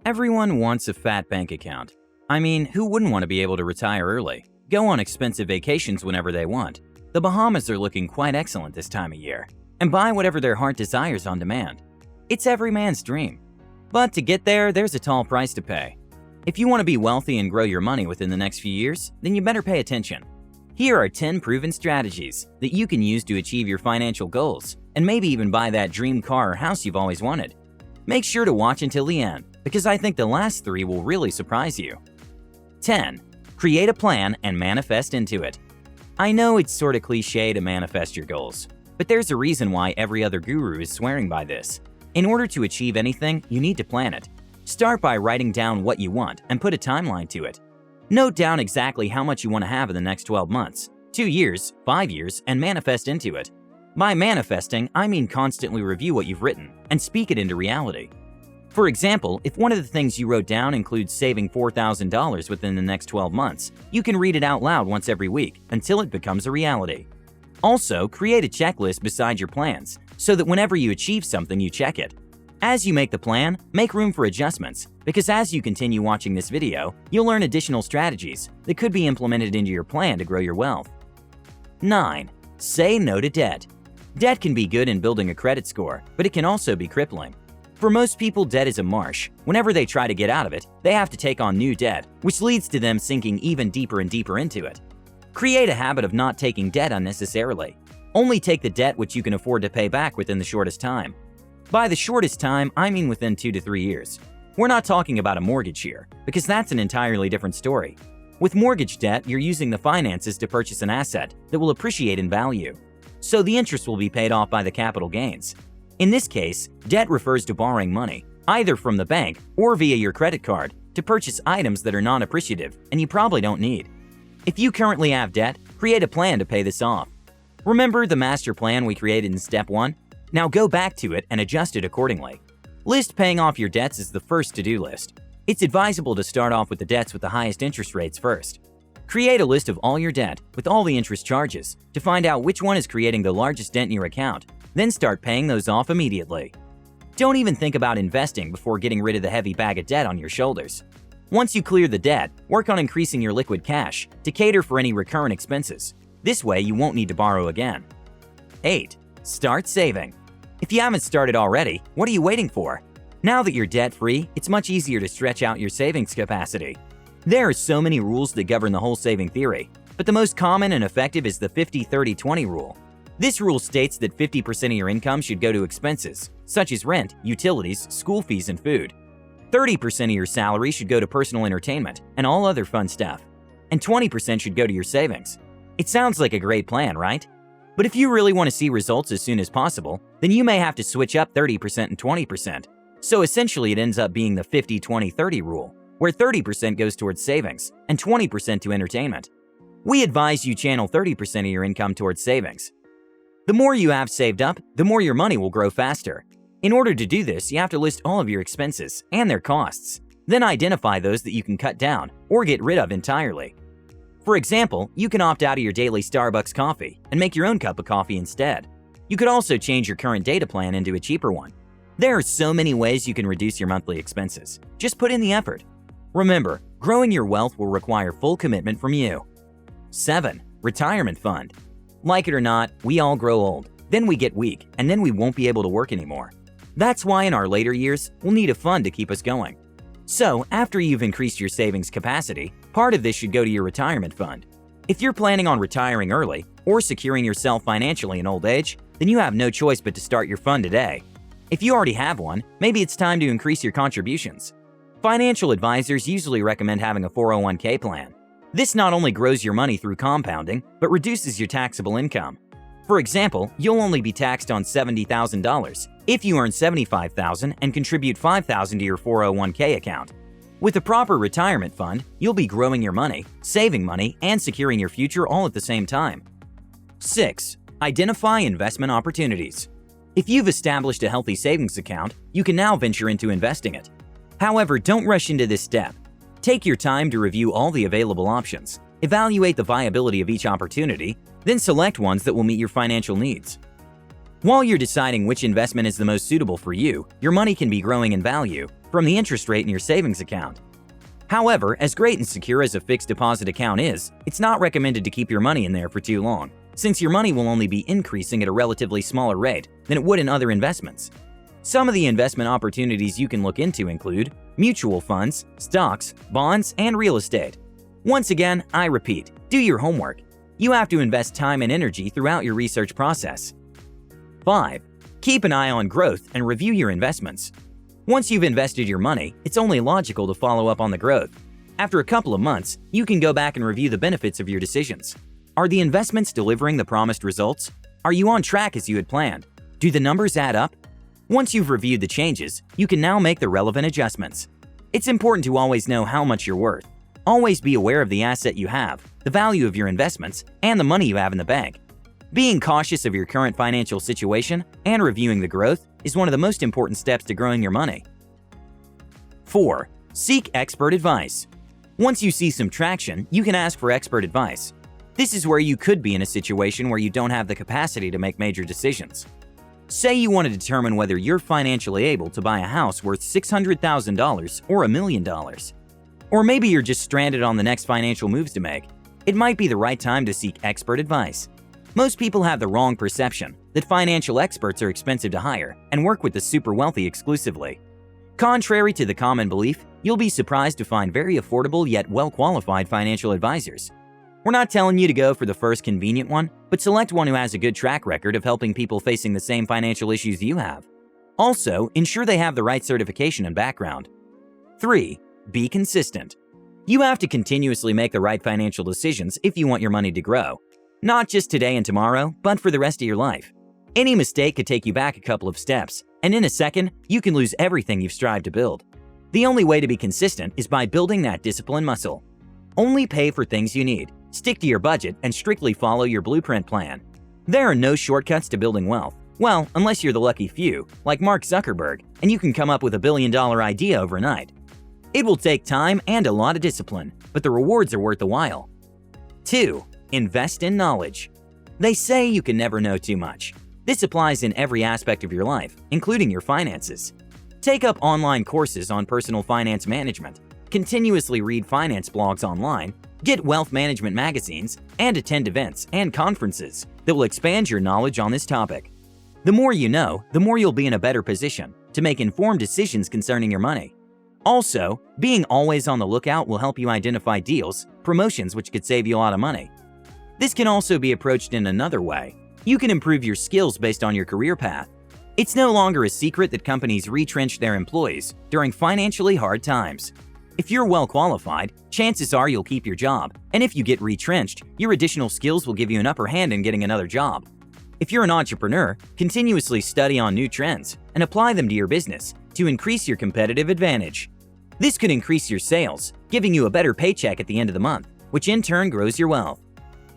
Everyone wants a fat bank account. I mean, who wouldn't want to be able to retire early, go on expensive vacations whenever they want? The Bahamas are looking quite excellent this time of year, and buy whatever their heart desires on demand. It's every man's dream. But to get there, there's a tall price to pay. If you want to be wealthy and grow your money within the next few years, then you better pay attention. Here are 10 proven strategies that you can use to achieve your financial goals and maybe even buy that dream car or house you've always wanted. Make sure to watch until the end, because I think the last 3 will really surprise you. 10. Create a plan and manifest into it. I know it's sort of cliche to manifest your goals, but there's a reason why every other guru is swearing by this. In order to achieve anything, you need to plan it. Start by writing down what you want and put a timeline to it. Note down exactly how much you want to have in the next 12 months, 2 years, 5 years, and manifest into it. By manifesting, I mean constantly review what you've written and speak it into reality. For example, if one of the things you wrote down includes saving $4,000 within the next 12 months, you can read it out loud once every week until it becomes a reality. Also, create a checklist beside your plans so that whenever you achieve something, you check it. As you make the plan, make room for adjustments, because as you continue watching this video, you'll learn additional strategies that could be implemented into your plan to grow your wealth. 9. Say no to debt. Debt can be good in building a credit score, but it can also be crippling. For most people, debt is a marsh. Whenever they try to get out of it, they have to take on new debt, which leads to them sinking even deeper and deeper into it. Create a habit of not taking debt unnecessarily. Only take the debt which you can afford to pay back within the shortest time. By the shortest time, I mean within 2 to 3 years. We're not talking about a mortgage here, because that's an entirely different story. With mortgage debt, you're using the finances to purchase an asset that will appreciate in value, so the interest will be paid off by the capital gains. In this case, debt refers to borrowing money, either from the bank or via your credit card, to purchase items that are non-appreciative and you probably don't need. If you currently have debt, create a plan to pay this off. Remember the master plan we created in step 1? Now go back to it and adjust it accordingly. List paying off your debts as the first to-do list. It's advisable to start off with the debts with the highest interest rates first. Create a list of all your debt with all the interest charges to find out which one is creating the largest dent in your account, then start paying those off immediately. Don't even think about investing before getting rid of the heavy bag of debt on your shoulders. Once you clear the debt, work on increasing your liquid cash to cater for any recurrent expenses. This way you won't need to borrow again. 8. Start saving. If you haven't started already, what are you waiting for? Now that you're debt-free, it's much easier to stretch out your savings capacity. There are so many rules that govern the whole saving theory, but the most common and effective is the 50-30-20 rule. This rule states that 50% of your income should go to expenses, such as rent, utilities, school fees, and food. 30% of your salary should go to personal entertainment and all other fun stuff, and 20% should go to your savings. It sounds like a great plan, right? But if you really want to see results as soon as possible, then you may have to switch up 30% and 20%. So essentially it ends up being the 50-20-30 rule, where 30% goes towards savings and 20% to entertainment. We advise you channel 30% of your income towards savings. The more you have saved up, the more your money will grow faster. In order to do this, you have to list all of your expenses and their costs, then identify those that you can cut down or get rid of entirely. For example, you can opt out of your daily Starbucks coffee and make your own cup of coffee instead. You could also change your current data plan into a cheaper one. There are so many ways you can reduce your monthly expenses. Just put in the effort. Remember, growing your wealth will require full commitment from you. 7. Retirement fund. Like it or not, we all grow old, then we get weak, and then we won't be able to work anymore. That's why in our later years, we'll need a fund to keep us going. So, after you've increased your savings capacity, part of this should go to your retirement fund. If you're planning on retiring early or securing yourself financially in old age, then you have no choice but to start your fund today. If you already have one, maybe it's time to increase your contributions. Financial advisors usually recommend having a 401k plan. This not only grows your money through compounding, but reduces your taxable income. For example, you'll only be taxed on $70,000 if you earn $75,000 and contribute $5,000 to your 401k account. With a proper retirement fund, you'll be growing your money, saving money, and securing your future all at the same time. 6. Identify investment opportunities. If you've established a healthy savings account, you can now venture into investing it. However, don't rush into this step. Take your time to review all the available options, evaluate the viability of each opportunity, then select ones that will meet your financial needs. While you're deciding which investment is the most suitable for you, your money can be growing in value. from the interest rate in your savings account. However, as great and secure as a fixed deposit account is, it's not recommended to keep your money in there for too long, since your money will only be increasing at a relatively smaller rate than it would in other investments. Some of the investment opportunities you can look into include mutual funds, stocks, bonds, and real estate. Once again, I repeat, do your homework. You have to invest time and energy throughout your research process. 5. Keep an eye on growth and review your investments. Once you've invested your money, it's only logical to follow up on the growth. After a couple of months, you can go back and review the benefits of your decisions. Are the investments delivering the promised results? Are you on track as you had planned? Do the numbers add up? Once you've reviewed the changes, you can now make the relevant adjustments. It's important to always know how much you're worth. Always be aware of the asset you have, the value of your investments, and the money you have in the bank. Being cautious of your current financial situation and reviewing the growth is one of the most important steps to growing your money. 4. Seek expert advice. Once you see some traction, you can ask for expert advice. This is where you could be in a situation where you don't have the capacity to make major decisions. Say you want to determine whether you're financially able to buy a house worth $600,000 or $1 million. Or maybe you're just stranded on the next financial moves to make. It might be the right time to seek expert advice. Most people have the wrong perception that financial experts are expensive to hire and work with the super wealthy exclusively. Contrary to the common belief, you'll be surprised to find very affordable yet well-qualified financial advisors. We're not telling you to go for the first convenient one, but select one who has a good track record of helping people facing the same financial issues you have. Also, ensure they have the right certification and background. 3. Be consistent. You have to continuously make the right financial decisions if you want your money to grow. Not just today and tomorrow, but for the rest of your life. Any mistake could take you back a couple of steps, and in a second, you can lose everything you've strived to build. The only way to be consistent is by building that discipline muscle. Only pay for things you need, stick to your budget, and strictly follow your blueprint plan. There are no shortcuts to building wealth. Well, unless you're the lucky few, like Mark Zuckerberg, and you can come up with a billion-dollar idea overnight. It will take time and a lot of discipline, but the rewards are worth the while. 2. Invest in knowledge. They say you can never know too much. This applies in every aspect of your life, including your finances. Take up online courses on personal finance management, continuously read finance blogs online, get wealth management magazines, and attend events and conferences that will expand your knowledge on this topic. The more you know, the more you'll be in a better position to make informed decisions concerning your money. Also, being always on the lookout will help you identify deals, promotions which could save you a lot of money. This can also be approached in another way. You can improve your skills based on your career path. It's no longer a secret that companies retrench their employees during financially hard times. If you're well qualified, chances are you'll keep your job, and if you get retrenched, your additional skills will give you an upper hand in getting another job. If you're an entrepreneur, continuously study on new trends and apply them to your business to increase your competitive advantage. This could increase your sales, giving you a better paycheck at the end of the month, which in turn grows your wealth.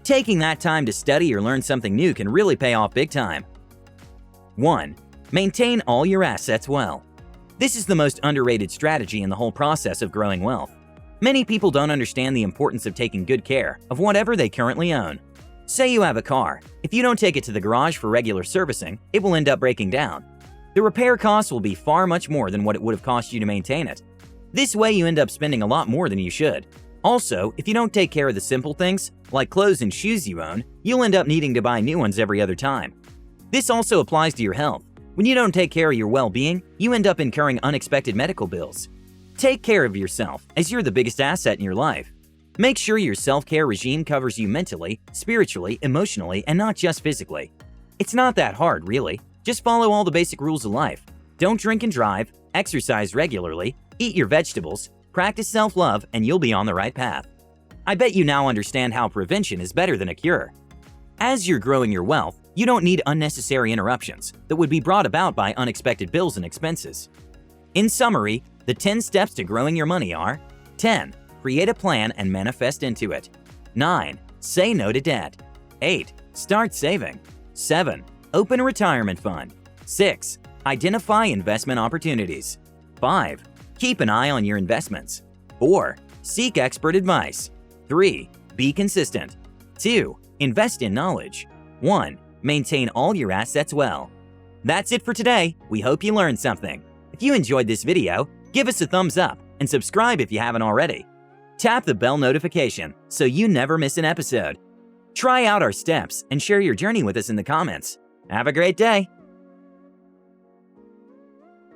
Taking that time to study or learn something new can really pay off big time. 1. Maintain all your assets well. This is the most underrated strategy in the whole process of growing wealth. Many people don't understand the importance of taking good care of whatever they currently own. Say you have a car. If you don't take it to the garage for regular servicing, it will end up breaking down. The repair costs will be far much more than what it would have cost you to maintain it. This way you end up spending a lot more than you should. Also, if you don't take care of the simple things, like clothes and shoes you own, you'll end up needing to buy new ones every other time. This also applies to your health. When you don't take care of your well-being, you end up incurring unexpected medical bills. Take care of yourself, as you're the biggest asset in your life. Make sure your self-care regime covers you mentally, spiritually, emotionally, and not just physically. It's not that hard, really. Just follow all the basic rules of life. Don't drink and drive, exercise regularly, eat your vegetables, practice self-love, and you'll be on the right path. I bet you now understand how prevention is better than a cure. As you're growing your wealth, you don't need unnecessary interruptions that would be brought about by unexpected bills and expenses. In summary, the 10 steps to growing your money are: 10. Create a plan and manifest into it. 9. Say no to debt. 8. Start saving. 7. Open a retirement fund. 6. Identify investment opportunities. 5. Keep an eye on your investments. 4. Seek expert advice. 3. Be consistent. 2. Invest in knowledge. 1. Maintain all your assets well. That's it for today. We hope you learned something. If you enjoyed this video, Give us a thumbs up and subscribe if you haven't already. Tap the bell notification so you never miss an episode. Try out our steps and share your journey with us in the comments. Have a great day!